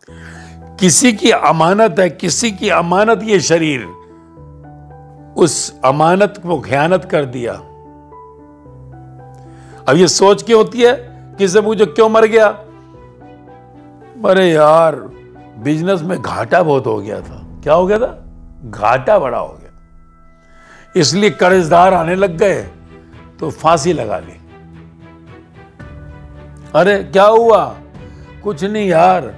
किसी की अमानत है, किसी की अमानत ये शरीर, उस अमानत को खयानत कर दिया। अब ये सोच क्या होती है, किससे पूछो क्यों मर गया? अरे यार बिजनेस में घाटा बहुत हो गया था। क्या हो गया था? घाटा बड़ा हो गया, इसलिए कर्जदार आने लग गए तो फांसी लगा ली। अरे क्या हुआ? कुछ नहीं यार,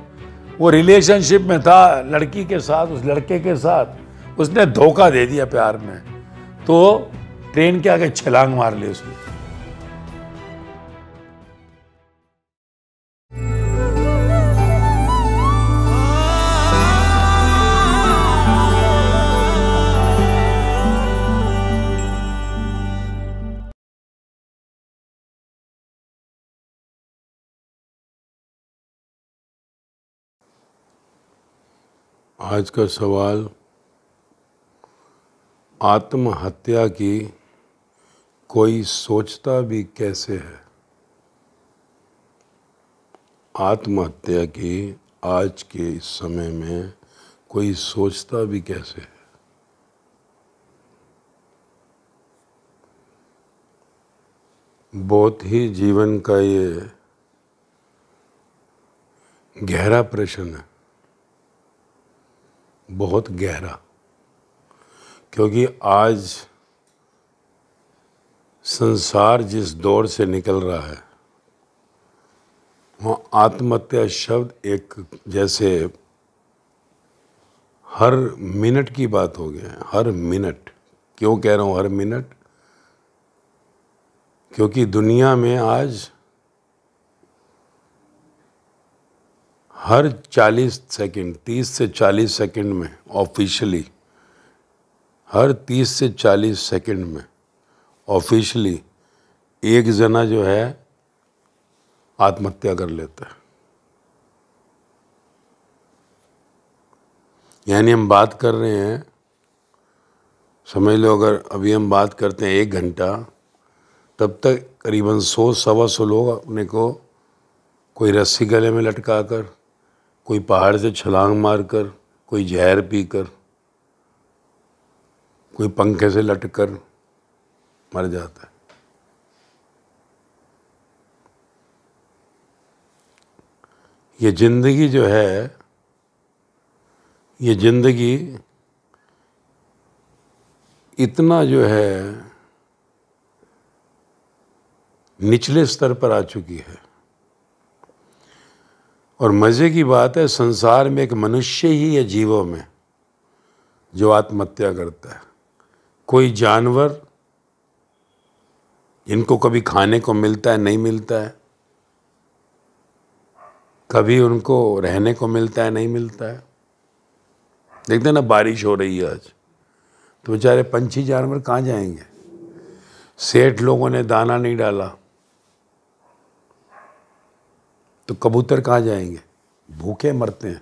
वो रिलेशनशिप में था लड़की के साथ, उस लड़के के साथ उसने धोखा दे दिया प्यार में, तो ट्रेन के आगे छलांग मार ली उसने। आज का सवाल, आत्महत्या की कोई सोचता भी कैसे है? आत्महत्या की आज के समय में कोई सोचता भी कैसे है? बहुत ही जीवन का ये गहरा प्रश्न है, बहुत गहरा, क्योंकि आज संसार जिस दौर से निकल रहा है वहाँ आत्महत्या शब्द एक जैसे हर मिनट की बात हो गया है। हर मिनट, क्यों कह रहा हूँ हर मिनट? क्योंकि दुनिया में आज हर 40 सेकंड, 30 से 40 सेकंड में ऑफिशियली, हर 30 से 40 सेकंड में ऑफिशियली एक जना जो है आत्महत्या कर लेता है। यानी हम बात कर रहे हैं, समझ लो अगर अभी हम बात करते हैं 1 घंटा, तब तक करीबन 100-125 लोग अपने को कोई रस्सी गले में लटका कर, कोई पहाड़ से छलांग मारकर, कोई जहर पीकर, कोई पंखे से लटकर मर जाता है। ये जिंदगी जो है, ये जिंदगी इतना जो है निचले स्तर पर आ चुकी है। और मज़े की बात है, संसार में एक मनुष्य ही है जीवों में जो आत्महत्या करता है। कोई जानवर जिनको कभी खाने को मिलता है, नहीं मिलता है, कभी उनको रहने को मिलता है, नहीं मिलता है। देखते ना बारिश हो रही है आज, तो बेचारे पंछी जानवर कहाँ जाएंगे? सेठ लोगों ने दाना नहीं डाला तो कबूतर कहाँ जाएंगे? भूखे मरते हैं।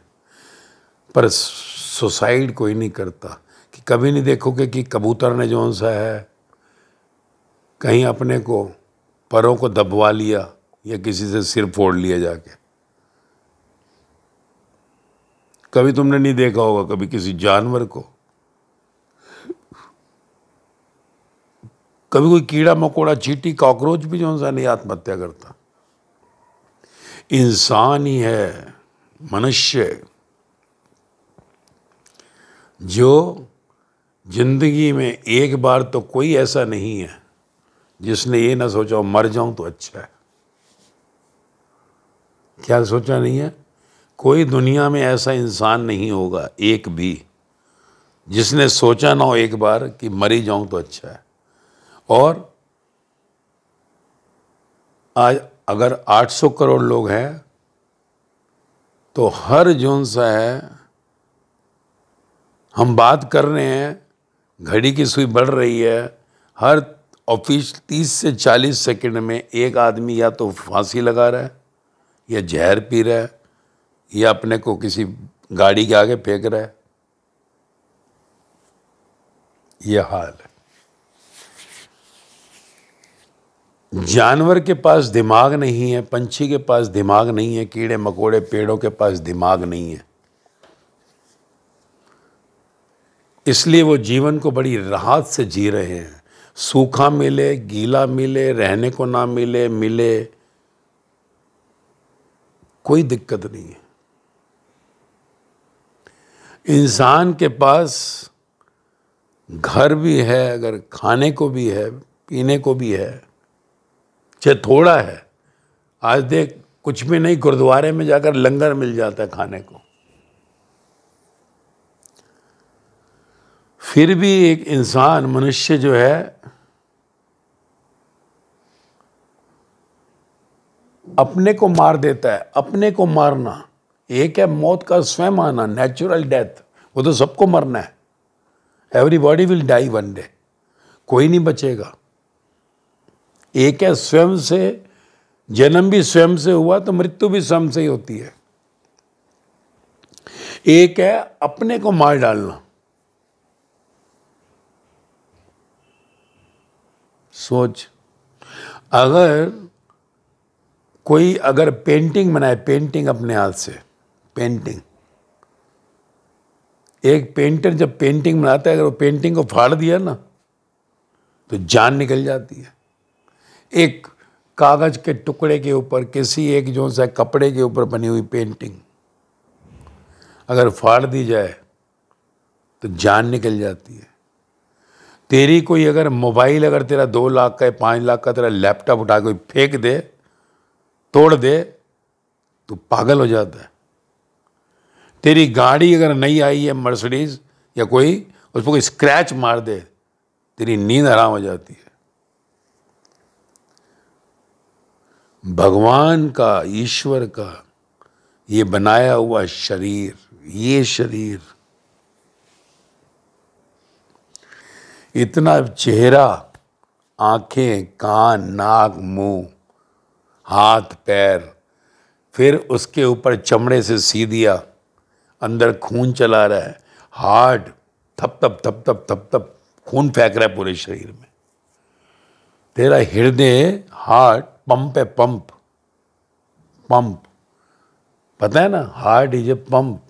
पर सुसाइड कोई नहीं करता। कि कभी नहीं देखोगे कि कबूतर ने जो सा है कहीं अपने को परों को दबवा लिया या किसी से सिर फोड़ लिया जाके? कभी तुमने नहीं देखा होगा कभी किसी जानवर को। कभी कोई कीड़ा मकोड़ा, चींटी, कॉकरोच भी जो सा नहीं आत्महत्या करता। इंसान ही है, मनुष्य, जो जिंदगी में एक बार तो कोई ऐसा नहीं है जिसने ये ना सोचा मर जाऊं तो अच्छा है। क्या सोचा नहीं है? कोई दुनिया में ऐसा इंसान नहीं होगा एक भी जिसने सोचा ना हो एक बार कि मरी जाऊं तो अच्छा है। और आज अगर 800 करोड़ लोग हैं तो हर जोन सा है, हम बात कर रहे हैं, घड़ी की सुई बढ़ रही है, हर ऑफिस 30 से 40 सेकंड में एक आदमी या तो फांसी लगा रहा है, या जहर पी रहा है, या अपने को किसी गाड़ी के आगे फेंक रहा है। यह हाल है। जानवर के पास दिमाग नहीं है, पंछी के पास दिमाग नहीं है, कीड़े मकोड़े पेड़ों के पास दिमाग नहीं है, इसलिए वो जीवन को बड़ी राहत से जी रहे हैं। सूखा मिले, गीला मिले, रहने को ना मिले, मिले, कोई दिक्कत नहीं है। इंसान के पास घर भी है, अगर खाने को भी है, पीने को भी है, चाहे थोड़ा है। आज देख, कुछ भी नहीं, गुरुद्वारे में जाकर लंगर मिल जाता है खाने को। फिर भी एक इंसान, मनुष्य जो है, अपने को मार देता है। अपने को मारना एक है मौत का स्वयं आना, नेचुरल डेथ, वो तो सबको मरना है। Everybody will die one day, कोई नहीं बचेगा। एक है स्वयं से, जन्म भी स्वयं से हुआ तो मृत्यु भी स्वयं से ही होती है। एक है अपने को मार डालना। सोच, अगर कोई अगर पेंटिंग बनाए, पेंटिंग अपने हाथ से, पेंटिंग, एक पेंटर जब पेंटिंग बनाता है, अगर वो पेंटिंग को फाड़ दिया ना तो जान निकल जाती है। एक कागज के टुकड़े के ऊपर, किसी एक जो सा कपड़े के ऊपर बनी हुई पेंटिंग अगर फाड़ दी जाए तो जान निकल जाती है। तेरी कोई अगर मोबाइल, अगर तेरा 2 लाख का, 5 लाख का तेरा लैपटॉप उठा के फेंक दे, तोड़ दे, तो पागल हो जाता है। तेरी गाड़ी अगर नई आई है, मर्सिडीज या कोई, उसको कोई स्क्रैच मार दे, तेरी नींद हराम हो जाती है। भगवान का, ईश्वर का ये बनाया हुआ शरीर, ये शरीर, इतना चेहरा, आंखें, कान, नाक, मुंह, हाथ, पैर, फिर उसके ऊपर चमड़े से सी दिया, अंदर खून चला रहा है, हार्ट थप थप थप थप थप थप खून फेंक रहा है पूरे शरीर में। तेरा हृदय, हार्ट पंप है, पंप, पंप, पता है ना, हार्ट इज ए पंप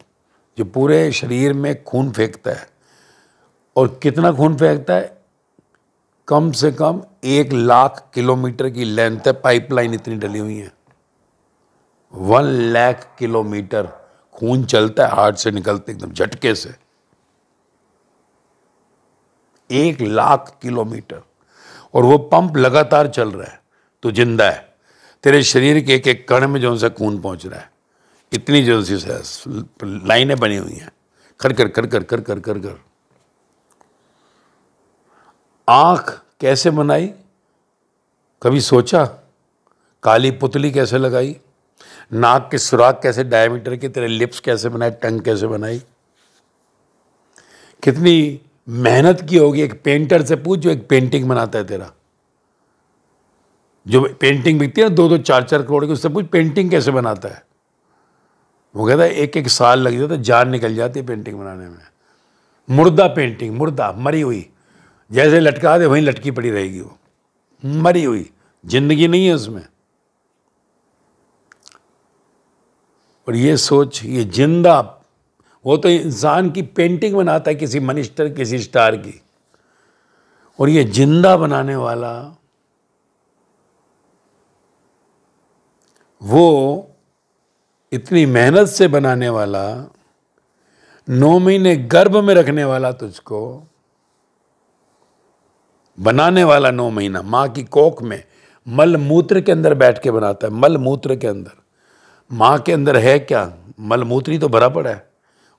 जो पूरे शरीर में खून फेंकता है। और कितना खून फेंकता है? कम से कम 1 लाख किलोमीटर की लेंथ है, पाइपलाइन इतनी डली हुई है। 1 लाख किलोमीटर खून चलता है हार्ट से, निकलते एकदम झटके से। 1 लाख किलोमीटर, और वो पंप लगातार चल रहा है। तो जिंदा है, तेरे शरीर के एक एक कण में जो सा खून पहुंच रहा है, इतनी जो सी लाइनें बनी हुई हैं, कर कर कर कर कर कर कर कर। आंख कैसे बनाई, कभी सोचा? काली पुतली कैसे लगाई? नाक के सुराख कैसे डायमीटर के, तेरे लिप्स कैसे बनाए, टंग कैसे बनाई? कितनी मेहनत की होगी। एक पेंटर से पूछ जो एक पेंटिंग बनाता है तेरा, जो पेंटिंग बिकती है ना 2-2, 4-4 करोड़ की, उससे पूछ पेंटिंग कैसे बनाता है। वो कहता है 1-1 साल लग जाता है, जान निकल जाती है पेंटिंग बनाने में। मुर्दा पेंटिंग, मुर्दा, मरी हुई, जैसे लटका दे वहीं लटकी पड़ी रहेगी, वो मरी हुई, जिंदगी नहीं है उसमें। और ये सोच, ये जिंदा, वो तो इंसान की पेंटिंग बनाता है, किसी मिनिस्टर, किसी स्टार की, और ये जिंदा बनाने वाला, वो इतनी मेहनत से बनाने वाला, 9 महीने गर्भ में रखने वाला, तुझको बनाने वाला 9 महीना माँ की कोख में मल मूत्र के अंदर बैठ के बनाता है। मल मूत्र के अंदर, माँ के अंदर है क्या? मल मूत्र ही तो भरा पड़ा है,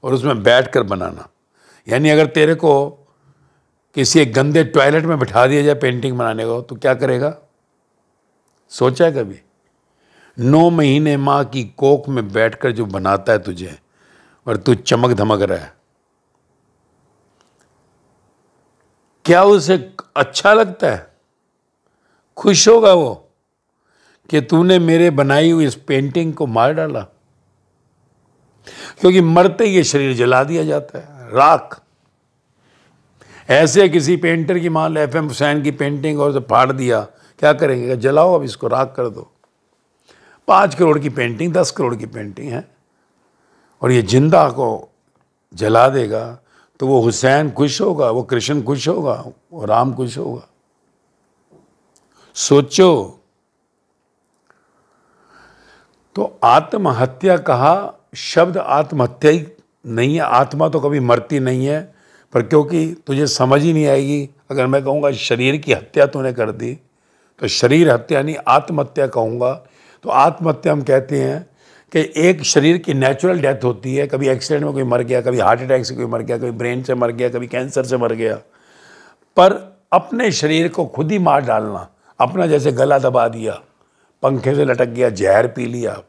और उसमें बैठ कर बनाना। यानी अगर तेरे को किसी एक गंदे टॉयलेट में बिठा दिया जाए पेंटिंग बनाने को, तो क्या करेगा? सोचा है कभी? 9 महीने माँ की कोख में बैठकर जो बनाता है तुझे, और तू चमक धमक रहा है, क्या उसे अच्छा लगता है? खुश होगा वो कि तूने मेरे बनाई हुई इस पेंटिंग को मार डाला? क्योंकि मरते ही ये शरीर जला दिया जाता है, राख। ऐसे किसी पेंटर की, मान लो FM हुसैन की पेंटिंग, और उसे फाड़ दिया, क्या करेंगे? जलाओ, अब इसको राख कर दो। 5 करोड़ की पेंटिंग, 10 करोड़ की पेंटिंग है, और ये जिंदा को जला देगा तो वो हुसैन खुश होगा, वो कृष्ण खुश होगा, वो राम खुश होगा। सोचो। तो आत्महत्या कहा, शब्द आत्महत्या ही नहीं है, आत्मा तो कभी मरती नहीं है, पर क्योंकि तुझे समझ ही नहीं आएगी, अगर मैं कहूँगा शरीर की हत्या तूने कर दी तो शरीर हत्या नहीं आत्महत्या कहूँगा। तो आत्महत्या हम कहते हैं कि एक शरीर की नेचुरल डेथ होती है, कभी एक्सीडेंट में कोई मर गया, कभी हार्ट अटैक से कोई मर गया, कभी ब्रेन से मर गया, कभी कैंसर से मर गया, पर अपने शरीर को खुद ही मार डालना, अपना जैसे गला दबा दिया, पंखे से लटक गया, जहर पी लिया,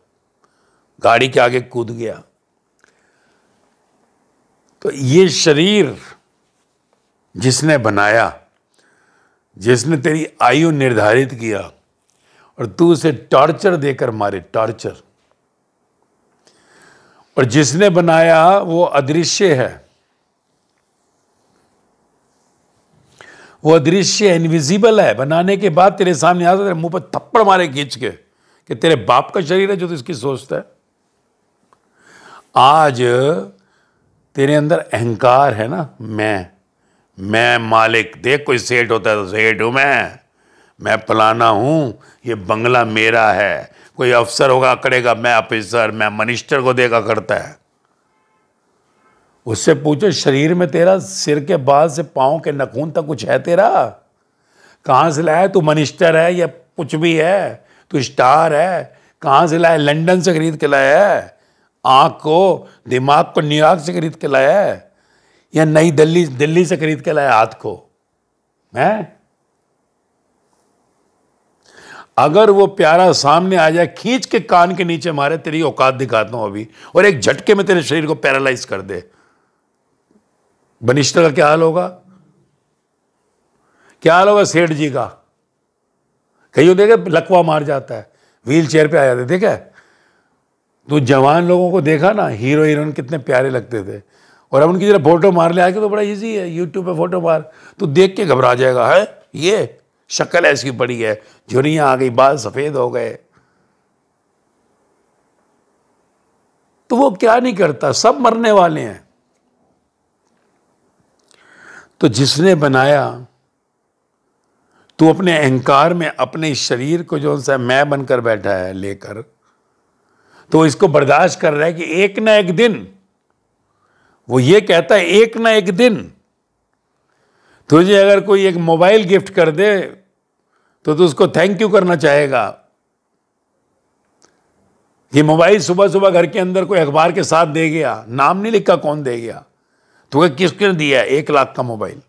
गाड़ी के आगे कूद गया। तो ये शरीर जिसने बनाया, जिसने तेरी आयु निर्धारित किया और तू उसे टॉर्चर देकर मारे, टॉर्चर, और जिसने बनाया वो अदृश्य है, वो अदृश्य इनविजिबल है। बनाने के बाद तेरे सामने आता, तेरे मुंह पर थप्पड़ मारे खींच के कि तेरे बाप का शरीर है जो तू इसकी सोचता है। आज तेरे अंदर अहंकार है ना, मैं मालिक, देख कोई सेठ होता है तो सेठ हूं मैं फलाना हूं, ये बंगला मेरा है, कोई अफसर होगा करेगा मैं ऑफिसर, मैं मिनिस्टर को देखा करता है। उससे पूछो शरीर में तेरा सिर के बाल से पांव के नाखून तक कुछ है तेरा? कहां से लाया? तू मिनिस्टर है या कुछ भी है? तू स्टार है? कहां से लाया? लंदन से खरीद के लाया है? आंख को, दिमाग को न्यूयॉर्क से खरीद के लाया है या नई दिल्ली से खरीद के लाया हाथ को? है अगर वो प्यारा सामने आ जाए, खींच के कान के नीचे मारे, तेरी औकात दिखाता हूं अभी, और एक झटके में तेरे शरीर को पैरालाइज कर दे, मिनिस्टर का क्या हाल होगा? क्या हाल होगा सेठ जी का? कहीं देखे लकवा मार जाता है, व्हील चेयर पे आ जाते, देखा है? तो जवान लोगों को देखा ना, हीरो हीरोइन कितने प्यारे लगते थे, और अब उनकी जरा फोटो मार ले आके तो बड़ा इजी है, यूट्यूब पे फोटो मार, तो देख के घबरा जाएगा, है ये शक्ल ऐसी पड़ी है, झुर्रियां आ गई, बाल सफेद हो गए। तो वो क्या नहीं करता, सब मरने वाले हैं। तो जिसने बनाया, तू अपने अहंकार में अपने शरीर को जो सा मैं बनकर बैठा है लेकर, तो इसको बर्दाश्त कर रहा है कि एक ना एक दिन, वो ये कहता है एक ना एक दिन तुझे अगर कोई एक मोबाइल गिफ्ट कर दे तो तू उसको थैंक यू करना चाहेगा। ये मोबाइल सुबह सुबह घर के अंदर कोई अखबार के साथ दे गया, नाम नहीं लिखा कौन दे गया, तुम्हें किसने दिया? 1 लाख का मोबाइल।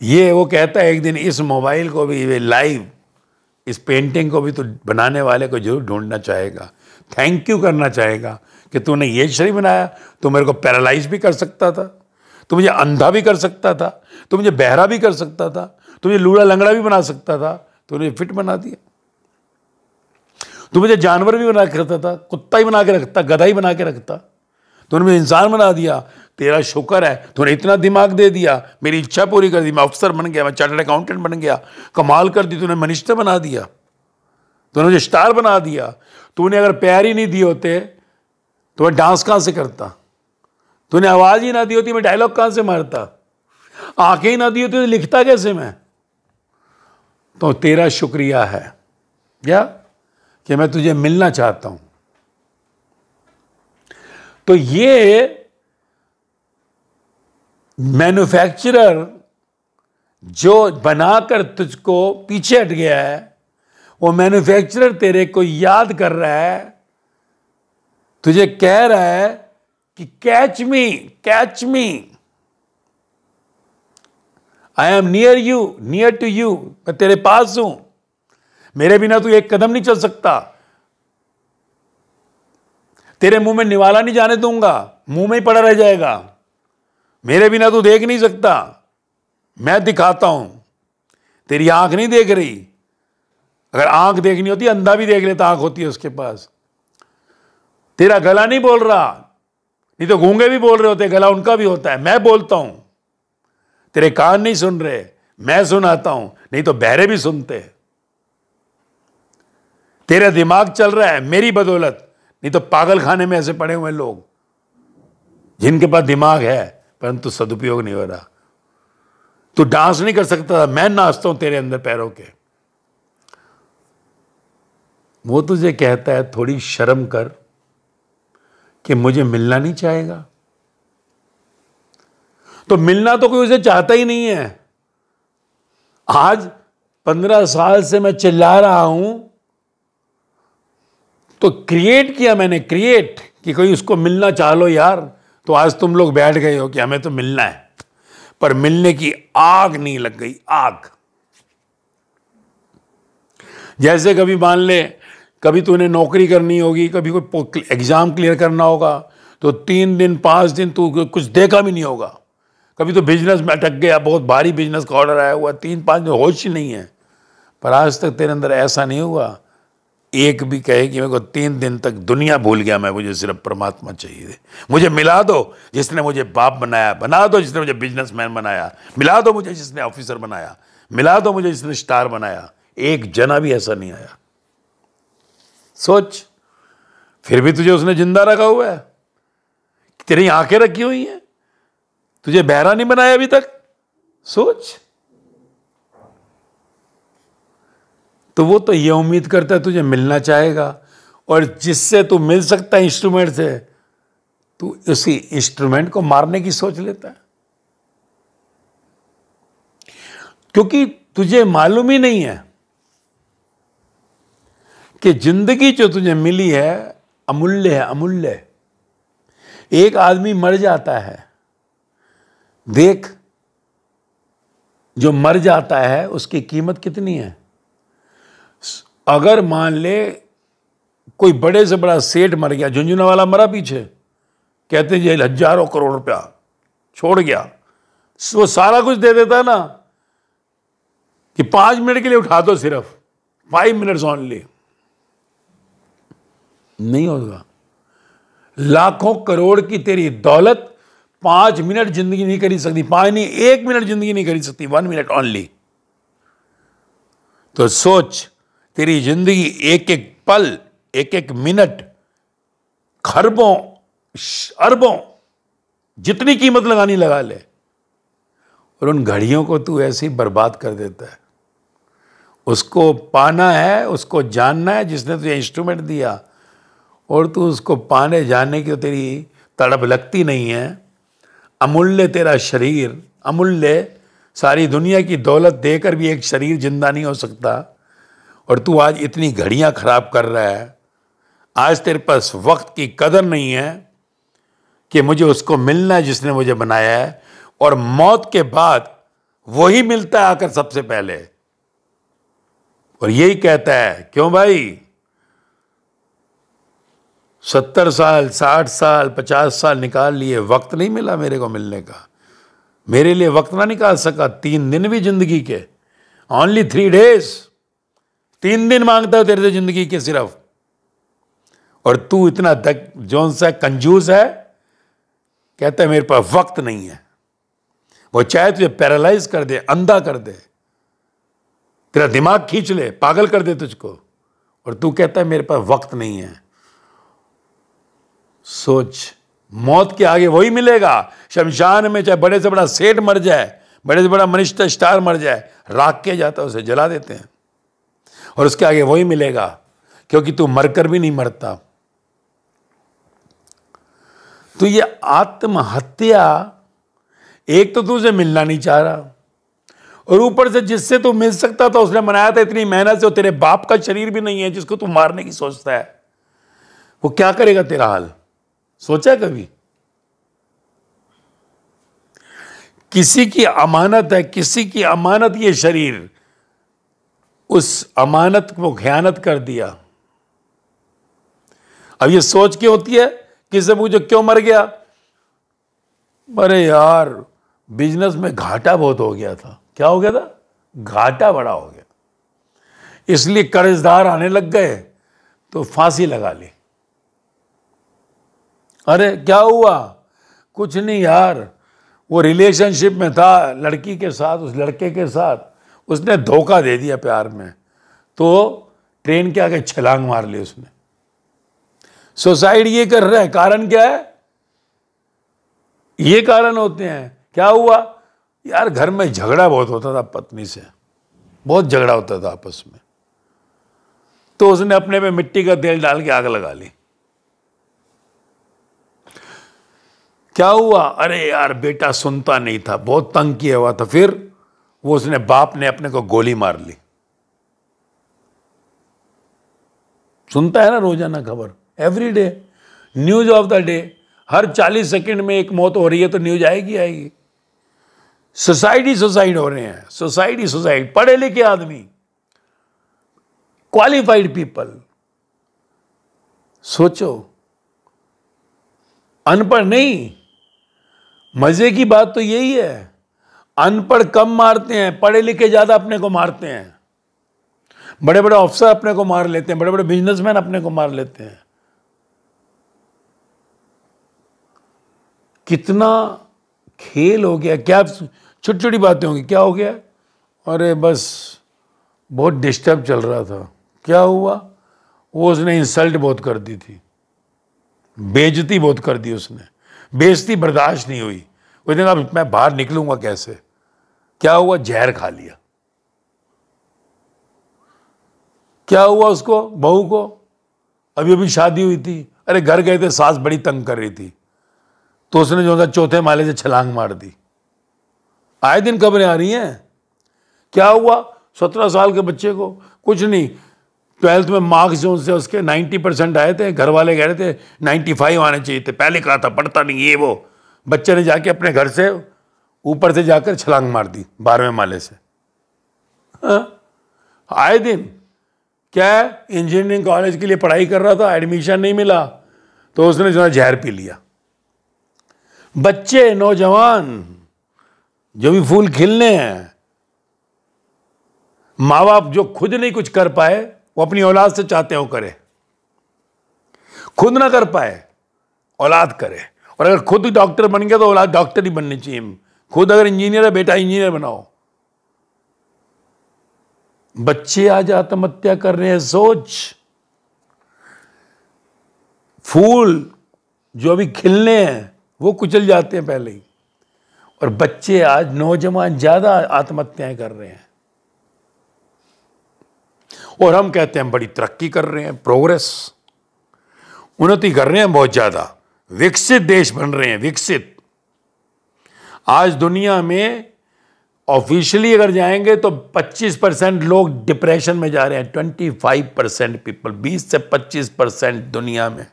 ये वो कहता है एक दिन इस मोबाइल को भी लाइव, इस पेंटिंग को भी तो बनाने वाले को जरूर ढूंढना चाहेगा, थैंक यू करना चाहेगा कि तूने ये शरीर बनाया। तो मेरे को पैरालाइज भी कर सकता था, तो मुझे अंधा भी कर सकता था, तो मुझे बहरा भी कर सकता था, तो मुझे लूड़ा लंगड़ा भी बना सकता था, तो मुझे फिट बना दिया। तो मुझे जानवर भी बना के रखता था, कुत्ता ही बना के रखता, गधा ही बना के रखता, तो मुझे इंसान बना दिया। तेरा शुक्र है तूने इतना दिमाग दे दिया, मेरी इच्छा पूरी कर दी, मैं अफसर बन गया, मैं चार्टर्ड अकाउंटेंट बन गया, कमाल कर दी, तूने मिनिस्टर बना दिया, तूने मुझे स्टार बना दिया। तूने अगर पैर ही नहीं दिए होते तो मैं डांस कहां से करता? तूने आवाज ही ना दी होती मैं डायलॉग कहां से मारता? आंखें ही ना दी होती तो लिखता कैसे मैं? तो तेरा शुक्रिया है क्या कि मैं तुझे मिलना चाहता हूं। तो ये मैन्युफैक्चरर जो बनाकर तुझको पीछे हट गया है, वो मैन्युफैक्चरर तेरे को याद कर रहा है, तुझे कह रहा है कि catch me, I am near to you, मैं तेरे पास हूं, मेरे बिना तू एक कदम नहीं चल सकता, तेरे मुंह में निवाला नहीं जाने दूंगा, मुंह में ही पड़ा रह जाएगा, मेरे बिना तू देख नहीं सकता, मैं दिखाता हूं। तेरी आंख नहीं देख रही, अगर आंख देखनी होती अंधा भी देख लेता, आंख होती है उसके पास। तेरा गला नहीं बोल रहा, नहीं तो गूंगे भी बोल रहे होते, गला उनका भी होता है, मैं बोलता हूं। तेरे कान नहीं सुन रहे, मैं सुनाता हूं, नहीं तो बहरे भी सुनते हैं। तेरा दिमाग चल रहा है मेरी बदौलत, नहीं तो पागल खाने में ऐसे पड़े हुए लोग जिनके पास दिमाग है परंतु सदुपयोग नहीं हो रहा। तू डांस नहीं कर सकता, मैं नाचता हूं तेरे अंदर पैरों के। वो तुझे कहता है थोड़ी शर्म कर कि मुझे मिलना नहीं चाहेगा, तो मिलना तो कोई उसे चाहता ही नहीं है। आज 15 साल से मैं चिल्ला रहा हूं तो क्रिएट किया मैंने, क्रिएट कि कोई उसको मिलना चाह लो यार, तो आज तुम लोग बैठ गए हो कि हमें तो मिलना है, पर मिलने की आग नहीं लग गई, आग। जैसे कभी मान ले, कभी तूने नौकरी करनी होगी, कभी कोई एग्जाम क्लियर करना होगा, तो 3 दिन 5 दिन तू कुछ देखा भी नहीं होगा। कभी तो बिजनेस में अटक गया, बहुत भारी बिजनेस का ऑर्डर आया हुआ, 3-5 दिन होश ही नहीं है। पर आज तक तेरे अंदर ऐसा नहीं हुआ एक भी कहे कि मेरे को 3 दिन तक दुनिया भूल गया, मैं, मुझे सिर्फ परमात्मा चाहिए। मुझे मिला दो जिसने मुझे बाप बनाया, बना दो जिसने मुझे बिजनेसमैन बनाया, मिला दो मुझे जिसने ऑफिसर बनाया, मिला दो मुझे जिसने स्टार बनाया। एक जना भी ऐसा नहीं आया। सोच, फिर भी तुझे उसने जिंदा रखा हुआ है, तेरी आंखें रखी हुई हैं, तुझे बहरा नहीं बनाया अभी तक। सोच, तो वो तो ये उम्मीद करता है तुझे मिलना चाहेगा, और जिससे तू मिल सकता है इंस्ट्रूमेंट से, तू उसी इंस्ट्रूमेंट को मारने की सोच लेता है, क्योंकि तुझे मालूम ही नहीं है कि जिंदगी जो तुझे मिली है अमूल्य है, अमूल्य। एक आदमी मर जाता है, देख, जो मर जाता है उसकी कीमत कितनी है। अगर मान ले कोई बड़े से बड़ा सेठ मर गया, झुंझुनवाला मरा पीछे, कहते हैं हजारों करोड़ रुपया छोड़ गया, वो सारा कुछ दे देता है ना, कि 5 मिनट के लिए उठा दो, सिर्फ 5 मिनट्स ओनली। नहीं होगा। लाखों करोड़ की तेरी दौलत 5 मिनट जिंदगी नहीं कर सकती, 5 नहीं, 1 मिनट जिंदगी नहीं कर सकती, 1 मिनट ओनली। तो सोच, तेरी जिंदगी एक एक पल, एक एक मिनट, खरबों अरबों जितनी कीमत लगानी लगा ले, और उन घड़ियों को तू ऐसे ही बर्बाद कर देता है। उसको पाना है, उसको जानना है जिसने तुझे इंस्ट्रूमेंट दिया, और तू उसको पाने जाने की तेरी तड़प लगती नहीं है। अमूल्य तेरा शरीर, अमूल्य, सारी दुनिया की दौलत देकर भी एक शरीर जिंदा नहीं हो सकता, और तू आज इतनी घड़ियां खराब कर रहा है। आज तेरे पास वक्त की कदर नहीं है कि मुझे उसको मिलना है जिसने मुझे बनाया है, और मौत के बाद वही मिलता है आकर सबसे पहले, और यही कहता है, क्यों भाई, 70 साल, 60 साल, 50 साल निकाल लिए, वक्त नहीं मिला मेरे को मिलने का। मेरे लिए वक्त ना निकाल सका, 3 दिन भी जिंदगी के, ओनली 3 days, 3 दिन मांगता है तेरे से जिंदगी के सिर्फ, और तू इतना जौन सा कंजूस है, कहता है मेरे पास वक्त नहीं है। वो चाहे तुझे पैरालाइज कर दे, अंधा कर दे, तेरा दिमाग खींच ले, पागल कर दे तुझको, और तू कहता है मेरे पास वक्त नहीं है। सोच, मौत के आगे वही मिलेगा। शमशान में चाहे बड़े से बड़ा सेठ मर जाए, बड़े से बड़ा मनीष स्टार मर जाए, राख के जाता है, उसे जला देते हैं, और उसके आगे वही मिलेगा, क्योंकि तू मरकर भी नहीं मरता। तो ये आत्महत्या, एक तो तुझे मिलना नहीं चाह रहा, और ऊपर से जिससे तू मिल सकता था उसने बनाया था इतनी मेहनत से, और तेरे बाप का शरीर भी नहीं है जिसको तू मारने की सोचता है, वो क्या करेगा तेरा हाल, सोचा कभी? किसी की अमानत है, किसी की अमानत ये शरीर, उस अमानत को खयानत कर दिया। अब ये सोच क्यों होती है, किससे पूछो क्यों मर गया? अरे यार, बिजनेस में घाटा बहुत हो गया था। क्या हो गया था? घाटा बड़ा हो गया, इसलिए कर्जदार आने लग गए, तो फांसी लगा ली। अरे क्या हुआ? कुछ नहीं यार, वो रिलेशनशिप में था लड़की के साथ, उस लड़के के साथ, उसने धोखा दे दिया प्यार में, तो ट्रेन के आगे छलांग मार ली उसने। सुसाइड ये कर रहा है, कारण क्या है? ये कारण होते हैं। क्या हुआ यार, घर में झगड़ा बहुत होता था पत्नी से, बहुत झगड़ा होता था आपस में, तो उसने अपने पे मिट्टी का तेल डाल के आग लगा ली। क्या हुआ? अरे यार बेटा सुनता नहीं था, बहुत तंग किया हुआ था, फिर वो उसने बाप ने अपने को गोली मार ली। सुनता है ना रोजाना खबर, everyday, news of the day, her 40 second में एक मौत हो रही है तो न्यूज आएगी आएगी। सुसाइड हो रहे हैं, सुसाइड। पढ़े लिखे आदमी, क्वालिफाइड पीपल, सोचो, अनपढ़ नहीं। मजे की बात तो यही है, अनपढ़ कम मारते हैं, पढ़े लिखे ज्यादा अपने को मारते हैं। बड़े बड़े अफसर अपने को मार लेते हैं, बड़े बड़े बिजनेसमैन अपने को मार लेते हैं। कितना खेल हो गया, क्या छोटी छोटी बातें होंगी, क्या हो गया? अरे बस बहुत डिस्टर्ब चल रहा था। क्या हुआ? वो उसने इंसल्ट बहुत कर दी थी, बेइज्जती बहुत कर दी उसने, बेइज्जती बर्दाश्त नहीं हुई। वो देखा मैं बाहर निकलूंगा कैसे। क्या हुआ? जहर खा लिया। क्या हुआ उसको, बहू को? अभी अभी शादी हुई थी, अरे घर गए थे, सास बड़ी तंग कर रही थी, तो उसने जो था चौथे माले से छलांग मार दी। आए दिन खबरें आ रही हैं। क्या हुआ? 17 साल के बच्चे को कुछ नहीं, 12th में मार्क्स जो से उसके 90% आए थे, घर वाले कह रहे थे 95 आने चाहिए थे, पहले कहा था पढ़ता नहीं ये वो। बच्चे ने जाके अपने घर से ऊपर से जाकर छलांग मार दी 12वें माले से। आए दिन क्या है, इंजीनियरिंग कॉलेज के लिए पढ़ाई कर रहा था, एडमिशन नहीं मिला, तो उसने जो है जहर पी लिया। बच्चे, नौजवान, जो भी फूल खिलने हैं, माँ बाप जो खुद नहीं कुछ कर पाए वो अपनी औलाद से चाहते हो करे, खुद ना कर पाए औलाद करे। और अगर खुद डॉक्टर बन गया तो औलाद डॉक्टर ही बननी चाहिए। खुद अगर इंजीनियर है, बेटा इंजीनियर बनाओ। बच्चे आज आत्महत्या कर रहे हैं। सोच, फूल जो अभी खिलने हैं वो कुचल जाते हैं पहले ही, और बच्चे आज नौजवान ज्यादा आत्महत्याएं कर रहे हैं। और हम कहते हैं बड़ी तरक्की कर रहे हैं, प्रोग्रेस, उन्नति कर रहे हैं, बहुत ज्यादा विकसित देश बन रहे हैं, विकसित। आज दुनिया में ऑफिशियली अगर जाएंगे तो 25% लोग डिप्रेशन में जा रहे हैं। 25% पीपल, 20 से 25% दुनिया में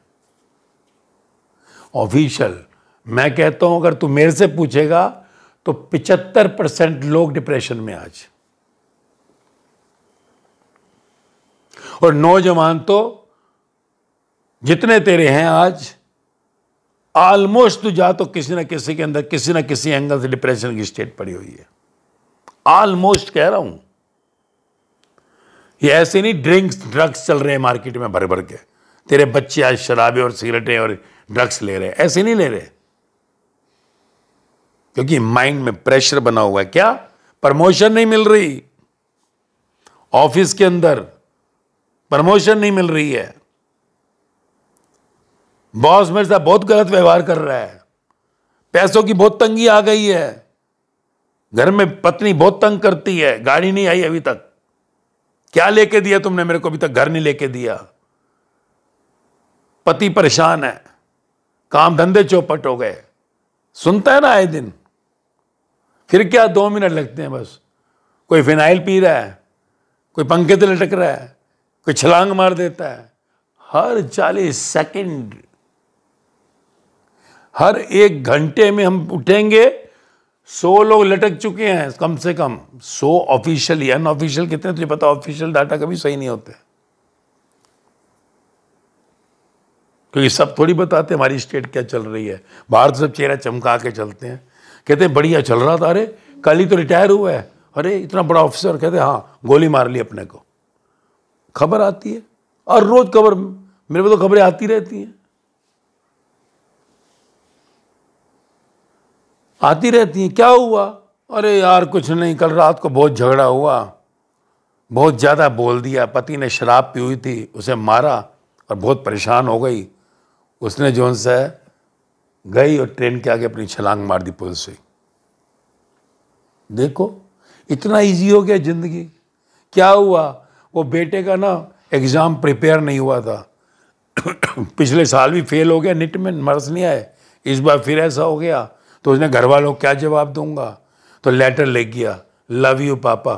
ऑफिशियल। मैं कहता हूं अगर तू मेरे से पूछेगा तो 75% लोग डिप्रेशन में आज। और नौजवान तो जितने तेरे हैं आज, ऑलमोस्ट तू जा तो किसी ना किसी के अंदर किसी ना किसी एंगल से डिप्रेशन की स्टेट पड़ी हुई है। ऑलमोस्ट कह रहा हूं, ये ऐसे नहीं ड्रग्स चल रहे हैं मार्केट में भर भर के, तेरे बच्चे आज शराबे और सिगरेटें और ड्रग्स ले रहे हैं, ऐसे नहीं ले रहे, क्योंकि माइंड में प्रेशर बना हुआ है। क्या? प्रमोशन नहीं मिल रही, ऑफिस के अंदर प्रमोशन नहीं मिल रही है, बॉस मेरे साथ बहुत गलत व्यवहार कर रहा है, पैसों की बहुत तंगी आ गई है, घर में पत्नी बहुत तंग करती है, गाड़ी नहीं आई अभी तक, क्या लेके दिया तुमने मेरे को, अभी तक घर नहीं लेके दिया, पति परेशान है, काम धंधे चौपट हो गए। सुनता है ना आए दिन। फिर क्या 2 मिनट लगते हैं बस, कोई फिनाइल पी रहा है, कोई पंखे से लटक रहा है, कोई छलांग मार देता है। हर 40 सेकंड, हर 1 घंटे में हम उठेंगे 100 लोग लटक चुके हैं, कम से कम 100 ऑफिशियली। अनऑफिशियल कितने तुझे पता? ऑफिशियल डाटा कभी सही नहीं होते, क्योंकि सब थोड़ी बताते हमारी स्टेट क्या चल रही है। बाहर तो सब चेहरा चमका के चलते हैं, कहते हैं बढ़िया चल रहा था, अरे कल ही तो रिटायर हुआ है, अरे इतना बड़ा ऑफिसर, कहते हैं हाँ गोली मार ली अपने को। खबर आती है और रोज खबर, मेरे को तो खबरें आती रहती हैं। आती रहती हैं, क्या हुआ? अरे यार कुछ नहीं, कल रात को बहुत झगड़ा हुआ, बहुत ज़्यादा बोल दिया, पति ने शराब पी हुई थी, उसे मारा और बहुत परेशान हो गई। उसने जो सा गई और ट्रेन के आगे अपनी छलांग मार दी पुल से। देखो इतना इजी हो गया जिंदगी। क्या हुआ? वो बेटे का ना एग्ज़ाम प्रिपेयर नहीं हुआ था पिछले साल भी फेल हो गया, निट में मार्क्स नहीं आए, इस बार फिर ऐसा हो गया। तो उसने घर वालों को क्या जवाब दूंगा? तो लेटर लिख गया, love you papa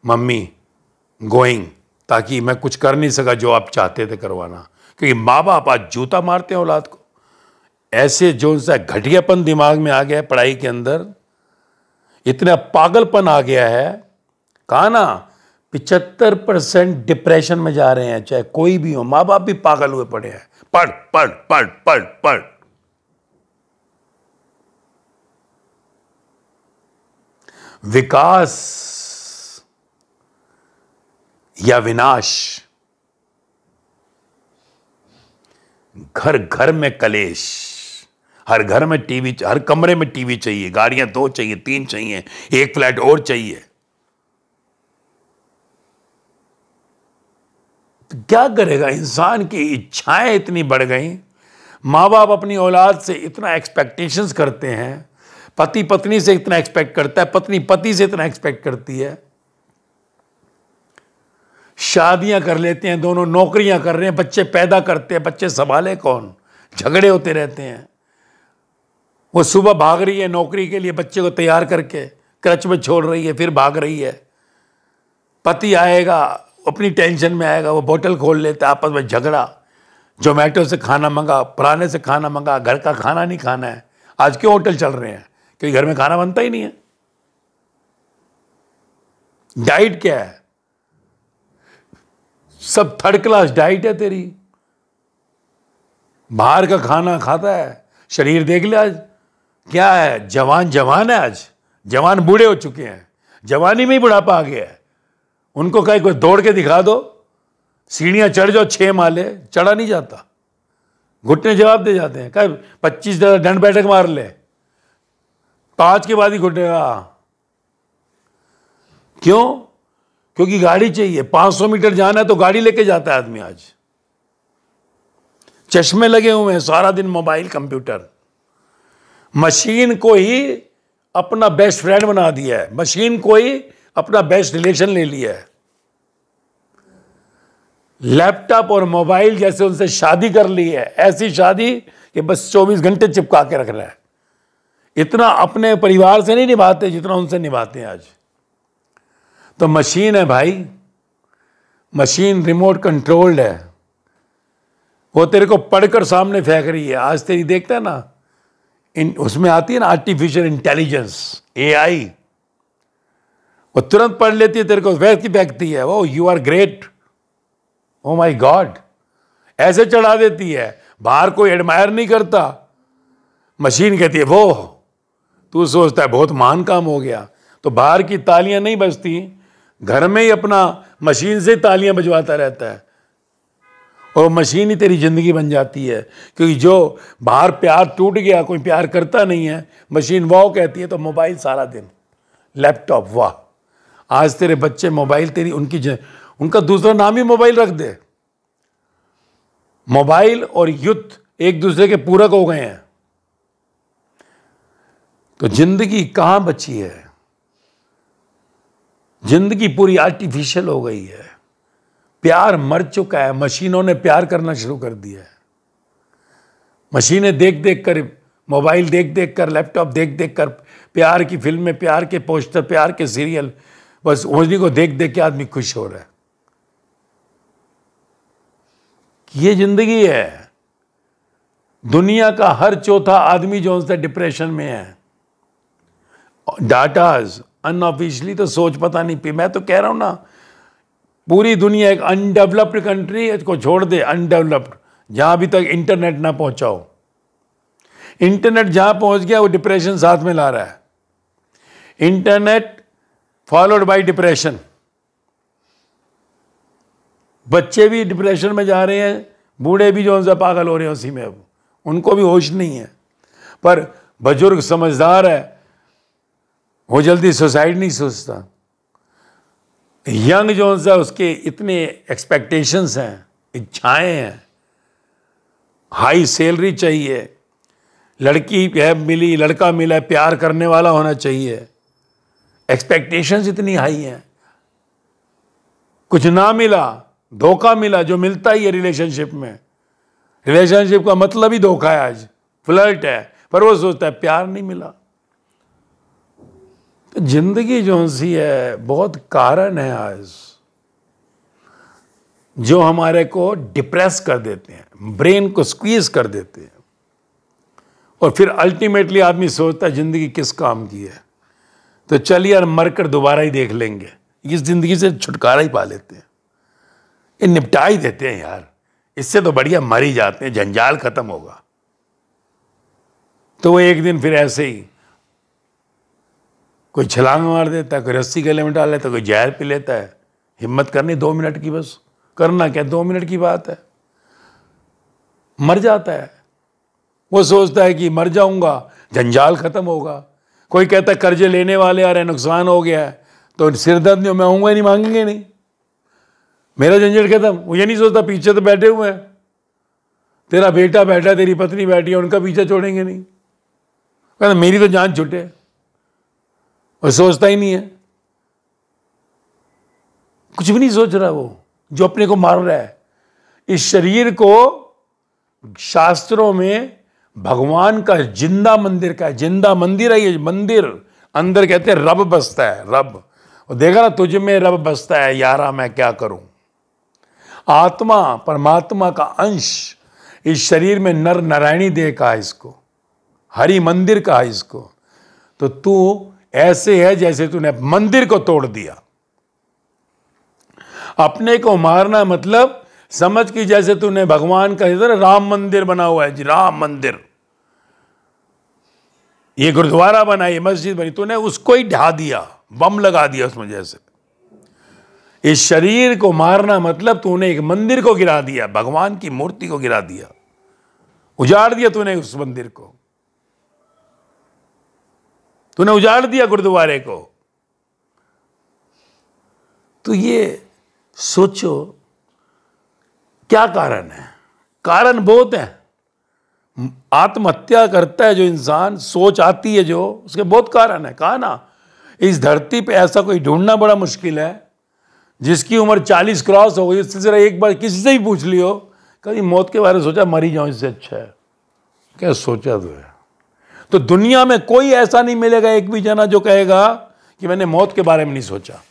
mummy going, ताकि मैं कुछ कर नहीं सका जो आप चाहते थे करवाना। क्योंकि माँ बाप आज जूता मारते हैं औलाद को। ऐसे जो सा घटियापन दिमाग में आ गया है पढ़ाई के अंदर, इतना पागलपन आ गया है। कहा ना 75% डिप्रेशन में जा रहे हैं, चाहे कोई भी हो। माँ बाप भी पागल हुए पड़े हैं, पढ़ पढ़ पढ़ पढ़ पढ़। विकास या विनाश, घर घर में कलेश, हर घर में टीवी, हर कमरे में टीवी चाहिए, गाड़ियां 2 चाहिए, 3 चाहिए, 1 फ्लैट और चाहिए। तो क्या करेगा इंसान? की इच्छाएं इतनी बढ़ गई, माँ बाप अपनी औलाद से इतना एक्सपेक्टेशंस करते हैं, पति पत्नी से इतना एक्सपेक्ट करता है, पत्नी पति से इतना एक्सपेक्ट करती है। शादियां कर लेते हैं, दोनों नौकरियां कर रहे हैं, बच्चे पैदा करते हैं, बच्चे संभाले कौन? झगड़े होते रहते हैं। वो सुबह भाग रही है नौकरी के लिए, बच्चे को तैयार करके क्रच में छोड़ रही है, फिर भाग रही है। पति आएगा, अपनी टेंशन में आएगा, वो बोतल खोल लेता है, आपस में झगड़ा। जोमेटो से खाना मंगा, पुराने से खाना मंगा, घर का खाना नहीं खाना है। आज क्यों होटल चल रहे हैं? क्योंकि घर में खाना बनता ही नहीं है। डाइट क्या है? सब थर्ड क्लास डाइट है तेरी। बाहर का खाना खाता है, शरीर देख ले आज क्या है। जवान जवान है आज, जवान बूढ़े हो चुके हैं, जवानी में ही बुढ़ापा आ गया है। उनको कहीं कोई दौड़ के दिखा दो, सीढ़ियां चढ़ जाओ 6 माले, चढ़ा नहीं जाता, घुटने जवाब दे जाते हैं। कहीं 25 दंड बैठक मार ले, 5 के बाद ही घुटने। क्यों? क्योंकि गाड़ी चाहिए। 500 मीटर जाना है तो गाड़ी लेके जाता है आदमी आज। चश्मे लगे हुए हैं, सारा दिन मोबाइल कंप्यूटर। मशीन को ही अपना बेस्ट फ्रेंड बना दिया है, मशीन को ही अपना बेस्ट रिलेशन ले लिया है। लैपटॉप और मोबाइल जैसे उनसे शादी कर ली है, ऐसी शादी कि बस 24 घंटे चिपका के रख रहा है। इतना अपने परिवार से नहीं निभाते जितना उनसे निभाते हैं आज। तो मशीन है भाई, मशीन रिमोट कंट्रोल्ड है। वो तेरे को पढ़कर सामने फेंक रही है। आज तेरी देखता है ना, उसमें आती है ना आर्टिफिशियल इंटेलिजेंस, AI, वो तुरंत पढ़ लेती है, तेरे को वैसे फेंकती है। Oh you are great, oh my God, ऐसे चढ़ा देती है। बाहर कोई एडमायर नहीं करता, मशीन कहती है वो, तू सोचता है बहुत महान काम हो गया। तो बाहर की तालियां नहीं बजती, घर में ही अपना मशीन से तालियां बजवाता रहता है, और मशीन ही तेरी जिंदगी बन जाती है। क्योंकि जो बाहर प्यार टूट गया, कोई प्यार करता नहीं है, मशीन वाह कहती है, तो मोबाइल सारा दिन, लैपटॉप वाह। आज तेरे बच्चे मोबाइल, तेरी उनका दूसरा नाम ही मोबाइल रख दे। मोबाइल और युद्ध एक दूसरे के पूरक हो गए हैं। तो जिंदगी कहां बची है? जिंदगी पूरी आर्टिफिशियल हो गई है। प्यार मर चुका है, मशीनों ने प्यार करना शुरू कर दिया है। मशीनें देख देख कर, मोबाइल देख देख कर, लैपटॉप देख देख कर, प्यार की फिल्में, प्यार के पोस्टर, प्यार के सीरियल, बस उन्हीं को देख देख के आदमी खुश हो रहा है। ये जिंदगी है। दुनिया का हर चौथा आदमी जो उनसे डिप्रेशन में है। डाटाज अनऑफिशियली तो सोच पता नहीं पी। मैं तो कह रहा हूं ना, पूरी दुनिया एक अनडेवलप्ड कंट्री है, इसको छोड़ दे, अनडेवलप्ड, जहां अभी तक इंटरनेट ना पहुंचाओ। इंटरनेट जहां पहुंच गया वो डिप्रेशन साथ में ला रहा है। Internet followed by depression. बच्चे भी डिप्रेशन में जा रहे हैं, बूढ़े भी जो उनसे पागल हो रहे हैं उसी में। अब उनको भी होश नहीं है। पर बुजुर्ग समझदार है, वो जल्दी सुसाइड नहीं सोचता। यंग जो है उसके इतने एक्सपेक्टेशंस हैं, इच्छाएं हैं, हाई सैलरी चाहिए, लड़की है मिली, लड़का मिला, प्यार करने वाला होना चाहिए, एक्सपेक्टेशंस इतनी हाई हैं। कुछ ना मिला, धोखा मिला, जो मिलता ही है रिलेशनशिप में। रिलेशनशिप का मतलब ही धोखा है, आज फ्लर्ट है, पर वो सोचता है प्यार नहीं मिला। तो जिंदगी जो सी है बहुत कारण है आज जो हमारे को डिप्रेस कर देते हैं, ब्रेन को स्क्वीज कर देते हैं, और फिर अल्टीमेटली आदमी सोचता है जिंदगी किस काम की है, तो चल यार मरकर दोबारा ही देख लेंगे, इस जिंदगी से छुटकारा ही पा लेते हैं, ये निपटा ही देते हैं यार, इससे तो बढ़िया मर ही जाते हैं, जंजाल खत्म होगा। तो वो एक दिन फिर ऐसे ही कोई छलांग मार देता है, कोई रस्सी गले में डाल लेता है, कोई जहर पी लेता है। हिम्मत करनी 2 मिनट की, बस करना क्या, 2 मिनट की बात है, मर जाता है। वो सोचता है कि मर जाऊंगा, जंजाल खत्म होगा। कोई कहता है कर्जे लेने वाले आ रहे हैं, नुकसान हो गया है, तो सिरदर्द नहीं, मैं आऊंगा नहीं, मांगेंगे नहीं, मेरा झंझट खत्म। वो ये नहीं सोचता पीछे तो बैठे हुए हैं, तेरा बेटा बैठा, तेरी पत्नी बैठी है, उनका पीछा छोड़ेंगे नहीं, कहता मेरी तो जान छूटे। वो सोचता ही नहीं है, कुछ भी नहीं सोच रहा वो, जो अपने को मार रहा है। इस शरीर को शास्त्रों में भगवान का जिंदा मंदिर का, जिंदा मंदिर है ये मंदिर, अंदर कहते हैं रब बसता है, रब। और देखा ना, तुझ में रब बसता है यारा, मैं क्या करूं। आत्मा परमात्मा का अंश इस शरीर में नर नारायणी देह का है, इसको हरि मंदिर का है इसको। तो तू ऐसे है जैसे तूने मंदिर को तोड़ दिया। अपने को मारना मतलब समझ कि जैसे तूने भगवान का इधर राम मंदिर बना हुआ है जी, राम मंदिर, ये गुरुद्वारा बना, ये मस्जिद बनी, तूने उसको ही ढा दिया, बम लगा दिया उसमें। जैसे इस शरीर को मारना मतलब तूने एक मंदिर को गिरा दिया, भगवान की मूर्ति को गिरा दिया, उजाड़ दिया तूने उस मंदिर को, तूने उजाड़ दिया गुरुद्वारे को। तो ये सोचो क्या कारण है। कारण बहुत है। आत्महत्या करता है जो इंसान, सोच आती है जो, उसके बहुत कारण है। कहा ना, इस धरती पे ऐसा कोई ढूंढना बड़ा मुश्किल है जिसकी उम्र 40 क्रॉस हो गई, इससे जरा एक बार किसी से ही पूछ लियो, कभी मौत के बारे में सोचा, मरी जाऊं इससे अच्छा है, क्या सोचा तो है। तो दुनिया में कोई ऐसा नहीं मिलेगा एक भी जना जो कहेगा कि मैंने मौत के बारे में नहीं सोचा,